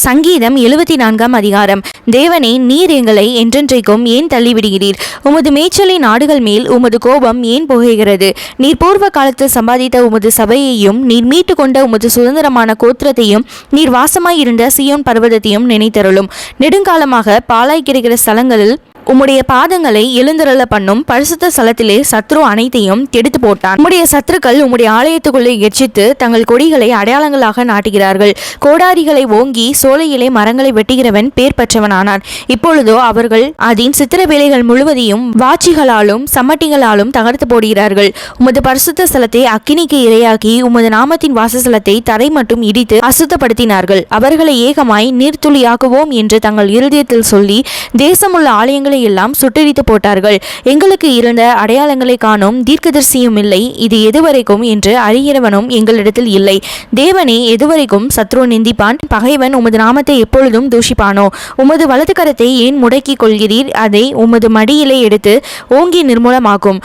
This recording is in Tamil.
சங்கீதம் 74 அதிகாரம். தேவனே, நீர் எங்களை என்றென்றைக்கும் ஏன் தள்ளிவிடுகிறீர்? உமது மேய்ச்சலின் ஆடுகள் மேல் உமது கோபம் ஏன் புகைகிறது? நீர் பூர்வ காலத்தில் சம்பாதித்த உமது சபையையும் நீர் மீட்டு கொண்ட உமது சுதந்திரமான கோத்திரத்தையும் நீர் வாசமாயிருந்த சீயோன் பர்வதத்தையும் நினைத்தருளும். நெடுங்காலமாக பாழாய் கிடக்கிற ஸ்தலங்களில் உம்முடைய பாதங்களை எழுந்தருள பண்ணும். பரிசுத்த ஸ்தலத்திலே சத்ரு அனைத்தையும் கெடுத்து போட்டான். உம்முடைய சத்துருக்கள் உம்முடைய ஆலயத்துக்குள்ளே எச்சித்து தங்கள் கொடிகளை அடையாளங்களாக நாட்டுகிறார்கள். கோடாரிகளை ஓங்கி சோலையிலே மரங்களை வெட்டுகிறவன் பேர் பெற்றவனானான். இப்பொழுதோ அவர்கள் அதன் சித்திர வேலைகள் முழுவதையும் வாட்சிகளாலும் சம்மட்டிகளாலும் தகர்த்து போடுகிறார்கள். உமது பரிசுத்த ஸ்தலத்தை அக்கினிக்கு இரையாக்கி உமது நாமத்தின் வாசஸ்தலத்தை தரை மட்டும் இடித்து அசுத்தப்படுத்தினார்கள். அவர்களை ஏகமாய் நீர்த்துளியாக்குவோம் என்று தங்கள் இருதயத்தில் சொல்லி தேசமுள்ள ஆலயங்களை எல்லாம் சுட்டெரித்து போட்டார்கள். எங்களுக்கு இருந்த அடையாளங்களை காணும் தீர்க்கதரிசியும் இல்லை, இது எதுவரைக்கும் என்று அறிகிறவனும் எங்களிடத்தில் இல்லை. தேவனே, எதுவரைக்கும் சத்ரு நிந்திப்பான்? பகைவன் உமது நாமத்தை எப்பொழுதும் தூஷிப்பானோ? உமது வலது கரத்தை ஏன் முடக்கிக் கொள்கிறீர்? அதை உமது மடியிலே எடுத்து ஓங்கி நிர்மூலமாக்கும்.